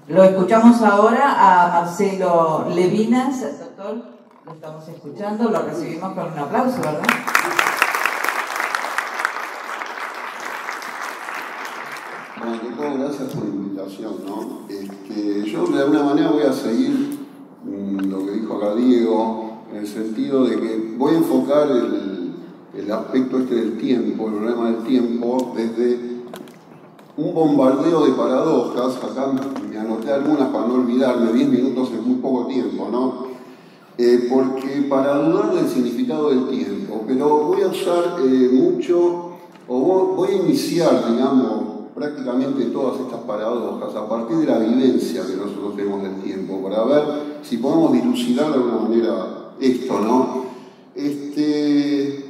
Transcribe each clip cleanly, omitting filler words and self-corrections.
Lo escuchamos ahora a Marcelo Levinas, doctor, lo estamos escuchando, lo recibimos con un aplauso, ¿verdad? Bueno, ante todo, gracias por la invitación, ¿no? Yo de alguna manera voy a seguir lo que dijo acá Diego, en el sentido de que voy a enfocar el aspecto del tiempo, el problema del tiempo, desde un bombardeo de paradojas. Acá me anoté algunas para no olvidarme, 10 minutos es muy poco tiempo, ¿no? Porque para dudar del significado del tiempo, pero voy a usar voy a iniciar, digamos, prácticamente todas estas paradojas a partir de la vivencia que nosotros tenemos del tiempo, para ver si podemos dilucidar de alguna manera esto, ¿no?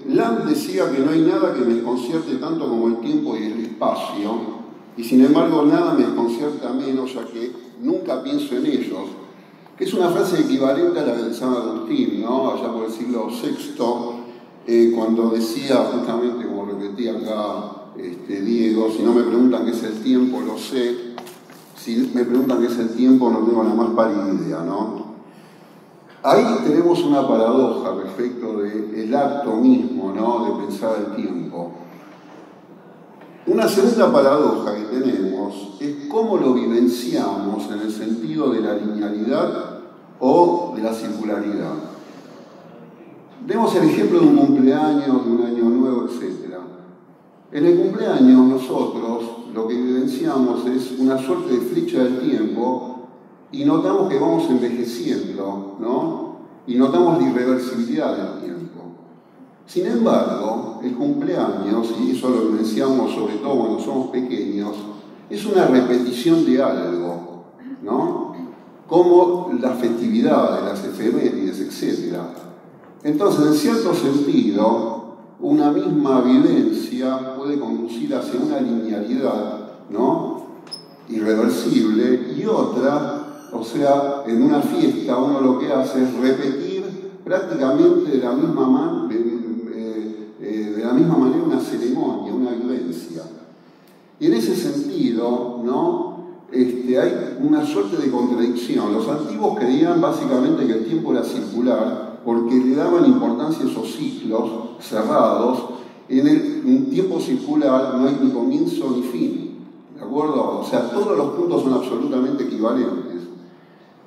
Lamb decía que no hay nada que me desconcierte tanto como el tiempo y el espacio, y sin embargo nada me desconcierta menos, ya que nunca pienso en ellos, que es una frase equivalente a la de San Agustín, ¿no? Allá por el siglo VI, cuando decía, justamente como repetía acá Diego, si no me preguntan qué es el tiempo, lo sé; si me preguntan qué es el tiempo, no tengo la más pálida idea, ¿no? Ahí tenemos una paradoja respecto del acto mismo, ¿no?, de pensar el tiempo. Una segunda paradoja que tenemos es cómo lo vivenciamos en el sentido de la linealidad o de la circularidad. Demos el ejemplo de un cumpleaños, de un año nuevo, etc. En el cumpleaños nosotros lo que vivenciamos es una suerte de flecha del tiempo y notamos que vamos envejeciendo, ¿no? Y notamos la irreversibilidad del tiempo. Sin embargo, el cumpleaños, y eso lo vivenciamos sobre todo cuando somos pequeños, es una repetición de algo, ¿no? Como las festividades, las efemérides, etc. Entonces, en cierto sentido, una misma vivencia puede conducir hacia una linealidad, ¿no?, irreversible, y otra, o sea, en una fiesta uno lo que hace es repetir prácticamente de la misma manera una ceremonia, una vivencia. Y en ese sentido, ¿no?, hay una suerte de contradicción. Los antiguos creían básicamente que el tiempo era circular porque le daban importancia a esos ciclos cerrados. En un tiempo circular no hay ni comienzo ni fin, ¿de acuerdo? O sea, todos los puntos son absolutamente equivalentes.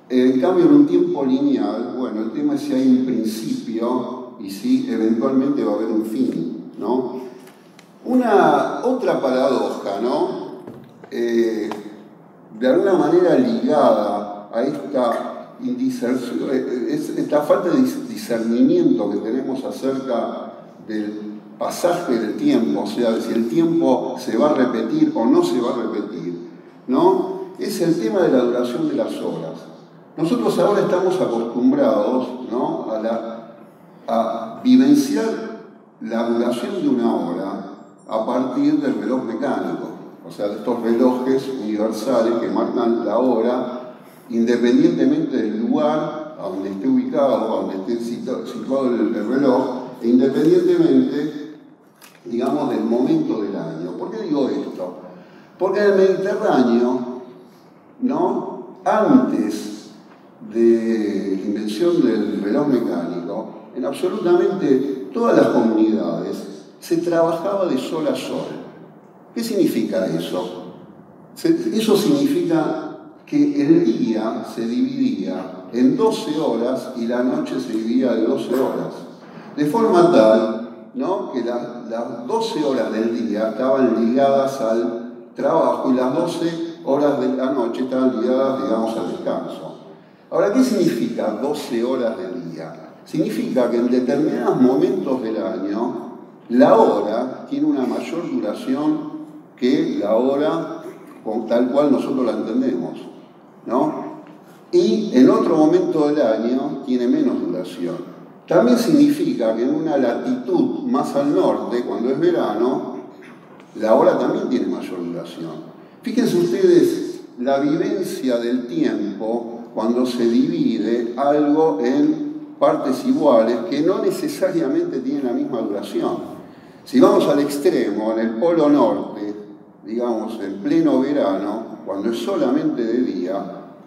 En cambio, en un tiempo lineal, bueno, el tema es si hay un principio y si eventualmente va a haber un fin, ¿no? Otra paradoja, ¿no?, de alguna manera ligada a esta falta de discernimiento que tenemos acerca del pasaje del tiempo, o sea, de si el tiempo se va a repetir o no se va a repetir, ¿no?, es el tema de la duración de las horas. Nosotros ahora estamos acostumbrados, ¿no?, a vivenciar la duración de una hora a partir del reloj mecánico, o sea, de estos relojes universales que marcan la hora independientemente del lugar a donde esté ubicado, a donde esté situado el reloj, e independientemente, digamos, del momento del año. ¿Por qué digo esto? Porque en el Mediterráneo, ¿no?, antes de la invención del reloj mecánico, en absolutamente todas las comunidades se trabajaba de sol a sol. ¿Qué significa eso? Eso significa que el día se dividía en 12 horas y la noche se dividía de 12 horas. De forma tal, ¿no?, que las 12 horas del día estaban ligadas al trabajo y las 12 horas de la noche estaban ligadas, digamos, al descanso. Ahora, ¿qué significa 12 horas del día? Significa que en determinados momentos del año la hora tiene una mayor duración que la hora tal cual nosotros la entendemos, ¿no? Y en otro momento del año tiene menos duración. También significa que en una latitud más al norte, cuando es verano, la hora también tiene mayor duración. Fíjense ustedes la vivencia del tiempo cuando se divide algo en partes iguales que no necesariamente tienen la misma duración. Si vamos al extremo, en el polo norte, digamos, en pleno verano, cuando es solamente de día,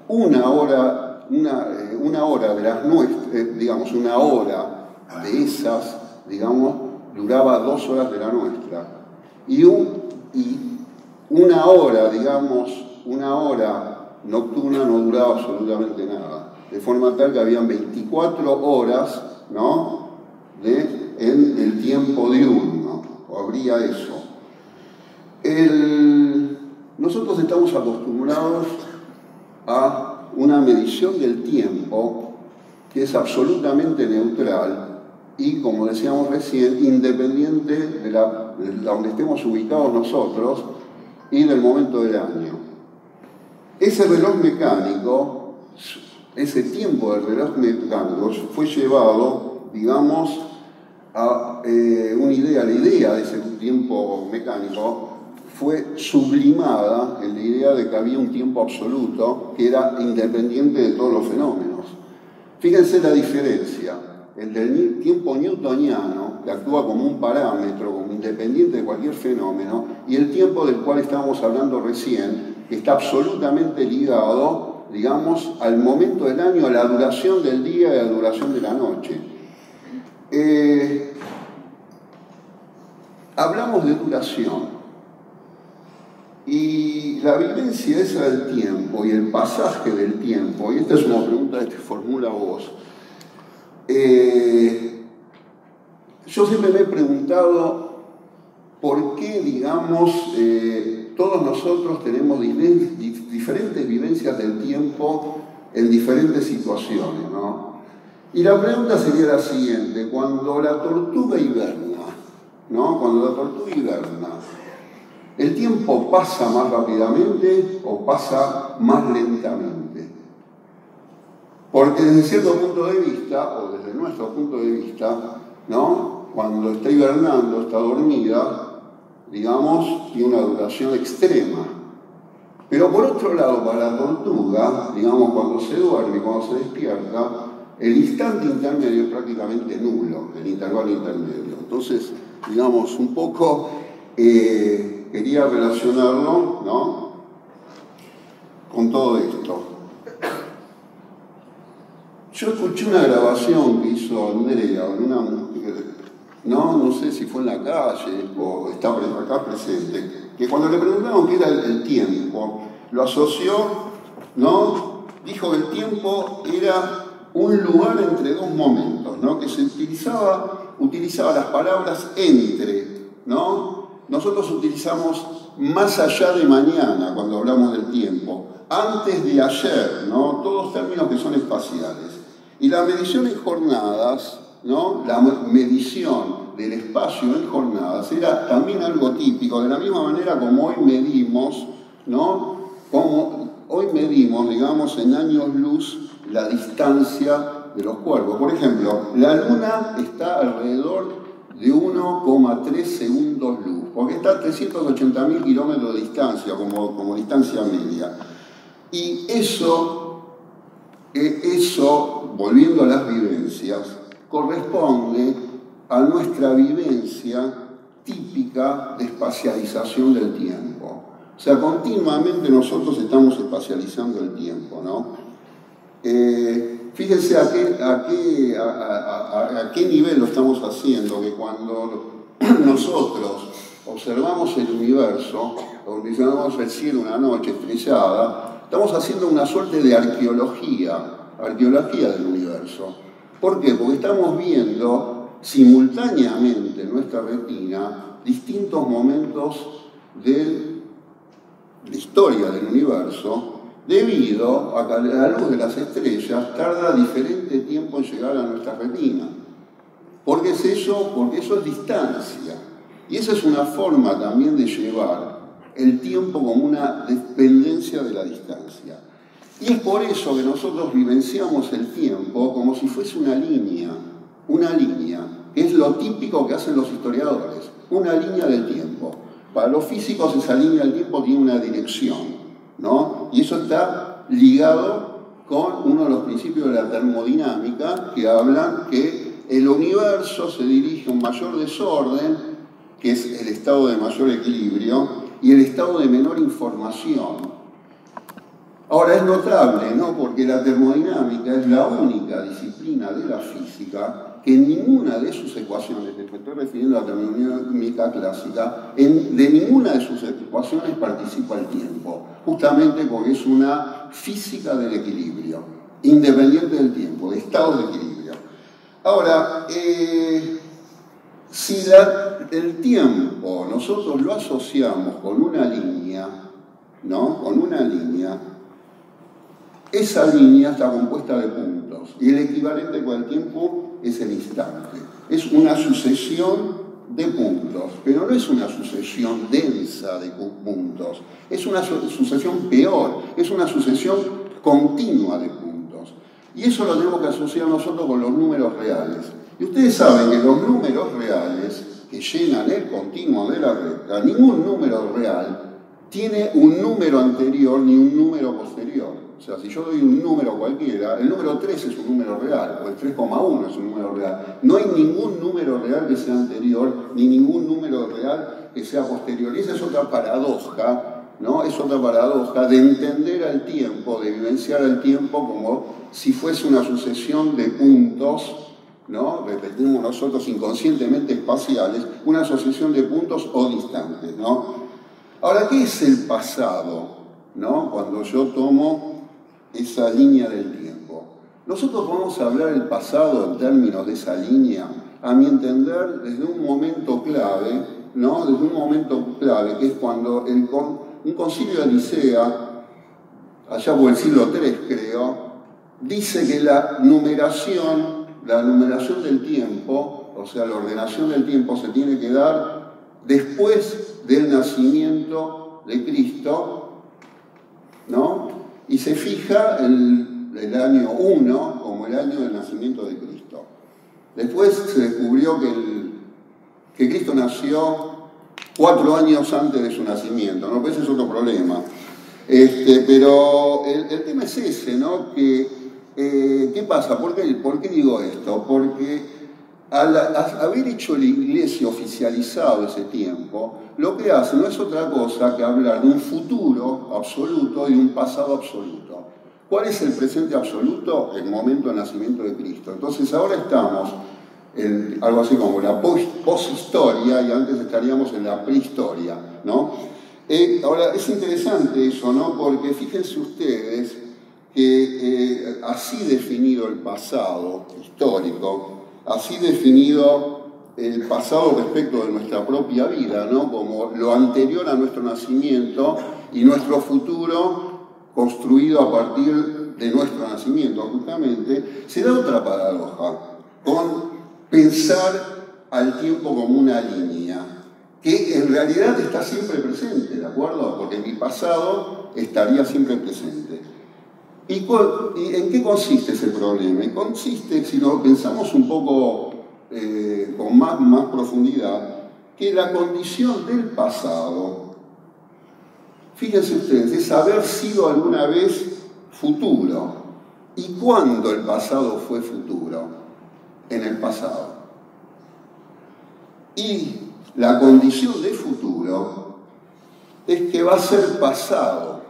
una hora de las nuestras, digamos, una hora de esas, digamos, duraba 2 horas de la nuestra. Y una hora, digamos, una hora nocturna no duraba absolutamente nada. De forma tal que habían 24 horas, ¿no?, en el tiempo diurno, o habría eso. Nosotros estamos acostumbrados a una medición del tiempo que es absolutamente neutral y, como decíamos recién, independiente de donde estemos ubicados nosotros y del momento del año. Ese reloj mecánico, ese tiempo del reloj mecánico fue llevado, digamos, a una idea. La idea de ese tiempo mecánico fue sublimada en la idea de que había un tiempo absoluto que era independiente de todos los fenómenos. Fíjense la diferencia, el del tiempo newtoniano, que actúa como un parámetro, como independiente de cualquier fenómeno, y el tiempo del cual estábamos hablando recién, que está absolutamente ligado, digamos, al momento del año, a la duración del día y a la duración de la noche. Hablamos de duración. Y la vivencia esa del tiempo y el pasaje del tiempo, y esta es una pregunta que te formula vos, yo siempre me he preguntado por qué, digamos, todos nosotros tenemos diferentes vivencias del tiempo en diferentes situaciones, ¿no? Y la pregunta sería la siguiente: cuando la tortuga hiberna, ¿no? Cuando la tortuga hiberna, ¿el tiempo pasa más rápidamente o pasa más lentamente? Porque desde cierto punto de vista, o desde nuestro punto de vista, ¿no?, cuando está hibernando, está dormida, digamos, tiene una duración extrema. Pero por otro lado, para la tortuga, digamos, cuando se duerme y cuando se despierta, el instante intermedio es prácticamente nulo, el intervalo intermedio. Entonces, digamos, un poco quería relacionarlo, ¿no?, con todo esto. Yo escuché una grabación que hizo Andrea, no sé si fue en la calle o está acá presente, que cuando le preguntaron qué era el tiempo, lo asoció, ¿no? Dijo que el tiempo era un lugar entre dos momentos, ¿no?, que se utilizaba las palabras entre, ¿no? Nosotros utilizamos más allá de mañana cuando hablamos del tiempo, antes de ayer, ¿no?, todos términos que son espaciales. Y la medición en jornadas, ¿no?, la medición del espacio en jornadas era también algo típico, de la misma manera como hoy medimos, ¿no?, digamos, en años luz la distancia de los cuerpos. Por ejemplo, la Luna está alrededor de 1,3 segundos luz, porque está a 380.000 kilómetros de distancia como distancia media. Y eso, volviendo a las vivencias, corresponde a nuestra vivencia típica de espacialización del tiempo. O sea, continuamente nosotros estamos espacializando el tiempo, ¿no? Fíjense a qué nivel lo estamos haciendo, que cuando nosotros observamos el universo, observamos el cielo una noche estrellada, estamos haciendo una suerte de arqueología del universo. ¿Por qué? Porque estamos viendo simultáneamente en nuestra retina distintos momentos de la historia del universo, debido a que la luz de las estrellas tarda diferente tiempo en llegar a nuestra retina. ¿Por qué es eso? Porque eso es distancia. Y esa es una forma también de llevar el tiempo como una dependencia de la distancia. Y es por eso que nosotros vivenciamos el tiempo como si fuese una línea, que es lo típico que hacen los historiadores, una línea del tiempo. Para los físicos esa línea del tiempo tiene una dirección, ¿no? Y eso está ligado con uno de los principios de la termodinámica, que hablan que el universo se dirige a un mayor desorden, que es el estado de mayor equilibrio, y el estado de menor información, Ahora es notable, ¿no? Porque la termodinámica es la única disciplina de la física que en ninguna de sus ecuaciones, me estoy refiriendo a la termodinámica clásica, de ninguna de sus ecuaciones participa el tiempo, justamente porque es una física del equilibrio, independiente del tiempo, de estados de equilibrio. Ahora, si el tiempo nosotros lo asociamos con una línea, ¿no? Con una línea, esa línea está compuesta de puntos y el equivalente con el tiempo es el instante. Es una sucesión de puntos, pero no es una sucesión densa de puntos, es una sucesión peor, es una sucesión continua de puntos. Y eso lo tenemos que asociar nosotros con los números reales. Y ustedes saben que los números reales que llenan el continuo de la recta, ningún número real tiene un número anterior ni un número posterior. O sea, si yo doy un número cualquiera, el número 3 es un número real, o el 3,1 es un número real. No hay ningún número real que sea anterior, ni ningún número real que sea posterior. Y esa es otra paradoja, ¿no? Es otra paradoja de entender al tiempo, de vivenciar al tiempo como si fuese una sucesión de puntos, ¿no? Repetimos nosotros inconscientemente espaciales, una asociación de puntos o distantes, ¿no? Ahora, ¿qué es el pasado? ¿No? Cuando yo tomo esa línea del tiempo. Nosotros podemos hablar del pasado en términos de esa línea, a mi entender, desde un momento clave, ¿no? Desde un momento clave, que es cuando un concilio de Nicea, allá por el siglo III, creo, dice que la numeración del tiempo, o sea, la ordenación del tiempo se tiene que dar después del nacimiento de Cristo, ¿no? Y se fija el año 1 como el año del nacimiento de Cristo. Después se descubrió que Cristo nació 4 años antes de su nacimiento, ¿no? Pues ese es otro problema. Pero el tema es ese, ¿no? ¿Qué pasa? ¿Por qué digo esto? Porque al haber hecho la Iglesia oficializado ese tiempo, lo que hace no es otra cosa que hablar de un futuro absoluto y un pasado absoluto. ¿Cuál es el presente absoluto? El momento del nacimiento de Cristo. Entonces ahora estamos en algo así como la poshistoria y antes estaríamos en la prehistoria, ¿no? Ahora es interesante eso, ¿no? Porque fíjense ustedes que así definido el pasado histórico, así definido el pasado respecto de nuestra propia vida, ¿no? Como lo anterior a nuestro nacimiento y nuestro futuro construido a partir de nuestro nacimiento, justamente, se da otra paradoja, con pensar al tiempo como una línea, que en realidad está siempre presente, ¿de acuerdo? Porque mi pasado estaría siempre presente. ¿Y en qué consiste ese problema? Y consiste, si lo pensamos un poco con más profundidad, que la condición del pasado, fíjense ustedes, es haber sido alguna vez futuro. ¿Y cuándo el pasado fue futuro? En el pasado. Y la condición de futuro es que va a ser pasado.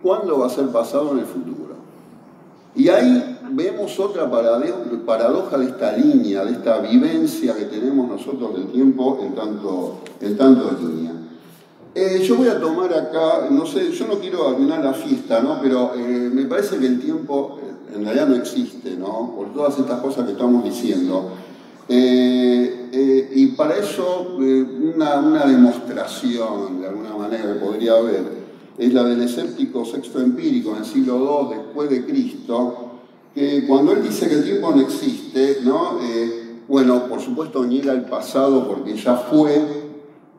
¿Cuándo va a ser pasado? En el futuro. Y ahí vemos otra paradoja de esta línea, de esta vivencia que tenemos nosotros del tiempo en tanto línea. Yo voy a tomar acá, no sé, yo no quiero arruinar la fiesta, ¿no? Pero me parece que el tiempo en realidad no existe, ¿no? Por todas estas cosas que estamos diciendo. Y para eso una demostración, de alguna manera, que podría haber, es la del escéptico sexto empírico en el siglo II después de Cristo, que cuando él dice que el tiempo no existe, ¿no? Bueno, por supuesto niega el pasado porque ya fue,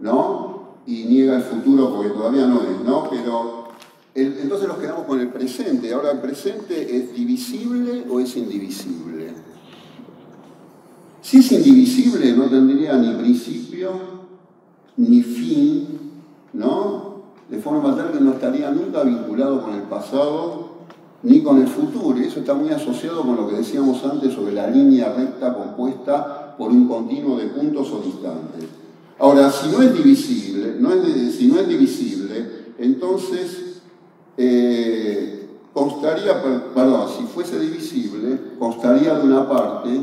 ¿no? Y niega el futuro porque todavía no es, ¿no? Pero entonces nos quedamos con el presente. Ahora, ¿el presente es divisible o es indivisible? Si es indivisible, no tendría ni principio ni fin, ¿no? De forma tal que no estaría nunca vinculado con el pasado ni con el futuro. Y eso está muy asociado con lo que decíamos antes sobre la línea recta compuesta por un continuo de puntos o distantes. Ahora, si no es divisible, entonces constaría, perdón, si fuese divisible, constaría de una parte,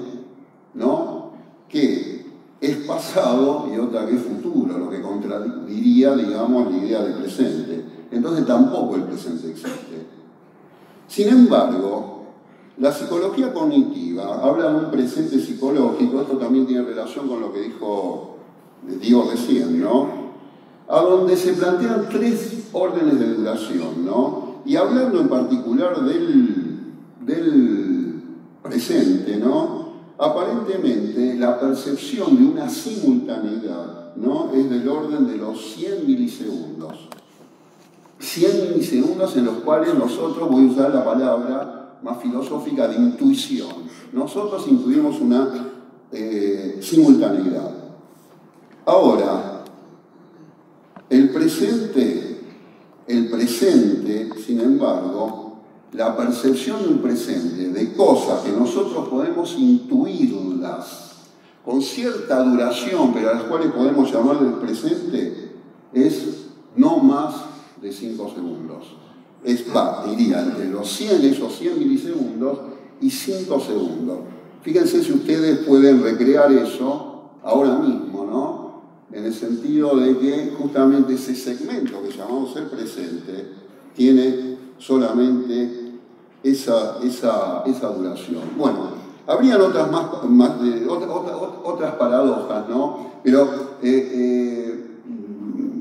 ¿no?, que es pasado y otra que es futuro, lo que contradiría, digamos, la idea de presente. Entonces tampoco el presente existe. Sin embargo, la psicología cognitiva habla de un presente psicológico, esto también tiene relación con lo que dijo recién, ¿no?, a donde se plantean 3 órdenes de duración, ¿no? Y hablando en particular del presente, ¿no?, aparentemente la percepción de una simultaneidad, ¿no?, es del orden de los 100 milisegundos. 100 milisegundos en los cuales nosotros, voy a usar la palabra más filosófica de intuición, nosotros intuimos una simultaneidad. Ahora, el presente, sin embargo, la percepción de un presente, de cosas que nosotros podemos intuirlas con cierta duración, pero a las cuales podemos llamar del presente, es no más de 5 segundos. Diría, entre esos 100 milisegundos y 5 segundos. Fíjense si ustedes pueden recrear eso ahora mismo, ¿no?, en el sentido de que justamente ese segmento que llamamos el presente tiene solamente esa duración. Bueno, habrían otras otras paradojas, ¿no? Pero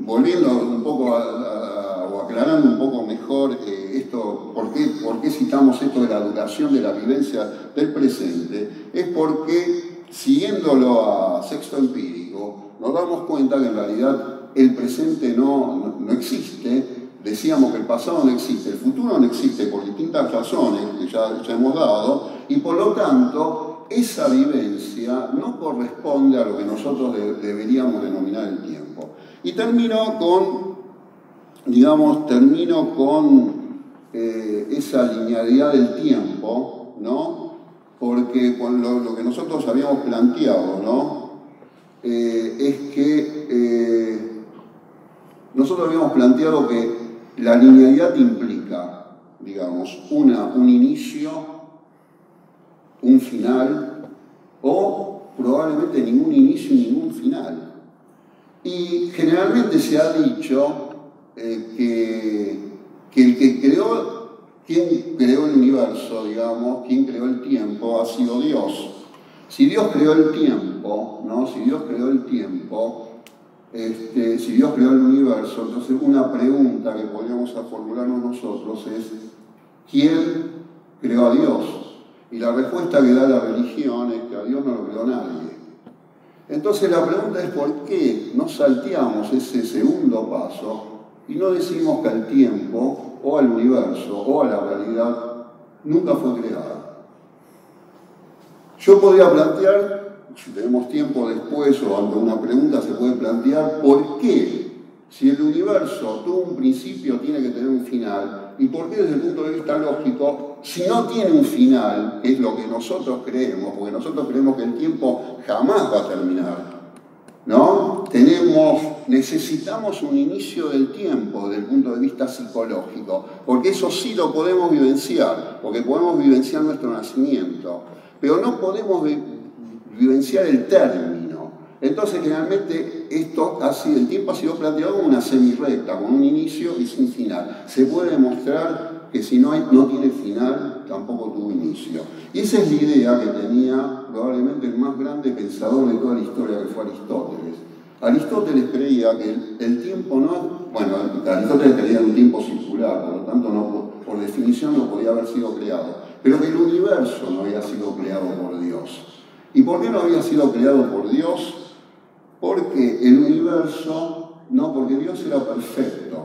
volviendo un poco o aclarando un poco mejor esto, ¿por qué citamos esto de la duración de la vivencia del presente? Es porque, siguiéndolo a Sexto Empírico, nos damos cuenta que en realidad el presente no existe. Decíamos que el pasado no existe, el futuro no existe por distintas razones que ya hemos dado, y por lo tanto esa vivencia no corresponde a lo que nosotros deberíamos denominar el tiempo. Y termino con esa linealidad del tiempo, ¿no?, porque con lo que nosotros habíamos planteado, ¿no?, es que nosotros habíamos planteado que la linealidad implica, digamos, un inicio, un final, o probablemente ningún inicio y ningún final. Y generalmente se ha dicho que quien creó el universo, digamos, quien creó el tiempo, ha sido Dios. Si Dios creó el tiempo, ¿no?, si Dios creó el universo, entonces una pregunta que podríamos formularnos nosotros es: ¿quién creó a Dios? Y la respuesta que da la religión es que a Dios no lo creó nadie. Entonces la pregunta es: ¿por qué no salteamos ese segundo paso y no decimos que al tiempo, o al universo, o a la realidad nunca fue creada? Yo podría plantear, si tenemos tiempo después o ante una pregunta se puede plantear, ¿por qué, si el universo tuvo un principio, tiene que tener un final? ¿Y por qué desde el punto de vista lógico, si no tiene un final, que es lo que nosotros creemos, porque nosotros creemos que el tiempo jamás va a terminar, ¿no? Necesitamos un inicio del tiempo desde el punto de vista psicológico, porque eso sí lo podemos vivenciar, porque podemos vivenciar nuestro nacimiento, pero no podemos vivenciar el término. Entonces, generalmente, el tiempo ha sido planteado como una semirrecta, con un inicio y sin final. Se puede demostrar que si no tiene final, tampoco tuvo inicio. Y esa es la idea que tenía probablemente el más grande pensador de toda la historia, que fue Aristóteles. Aristóteles creía que el tiempo Aristóteles creía en un tiempo circular, por lo tanto, por definición no podía haber sido creado. Pero que el universo no había sido creado por Dios. ¿Y por qué no había sido creado por Dios? Porque el universo, porque Dios era perfecto.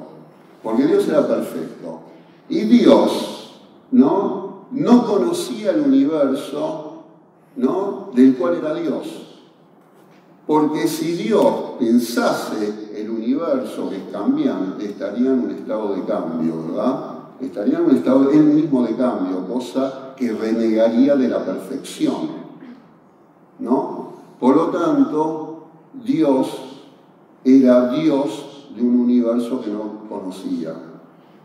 Porque Dios era perfecto. Y Dios, no conocía el universo, del cual era Dios. Porque si Dios pensase el universo que es cambiante, estaría en un estado de cambio, ¿verdad? Estaría en un estado él mismo de cambio, cosa que renegaría de la perfección, ¿no? Por lo tanto, Dios era Dios de un universo que no conocía.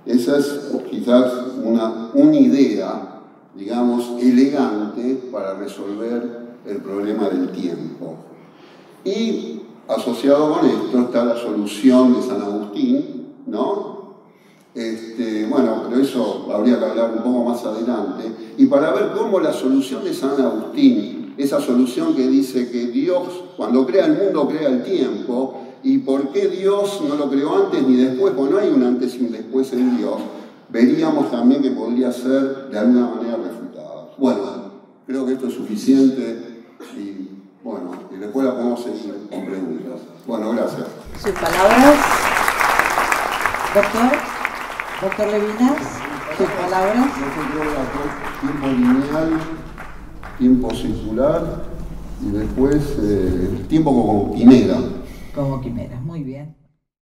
Esa es quizás una idea, digamos, elegante para resolver el problema del tiempo. Y asociado con esto está la solución de San Agustín, ¿no? Bueno, pero eso habría que hablar un poco más adelante. Y para ver cómo la solución de San Agustín, esa solución que dice que Dios, cuando crea el mundo, crea el tiempo, y por qué Dios no lo creó antes ni después, porque no hay un antes y un después en Dios, veríamos también que podría ser de alguna manera refutada. Bueno, creo que esto es suficiente y bueno, y después la podemos seguir con preguntas. Bueno, gracias. Sus palabras, doctor Levinas, sus palabras. Tiempo lineal, tiempo circular y después tiempo como quimera. Como quimeras, muy bien.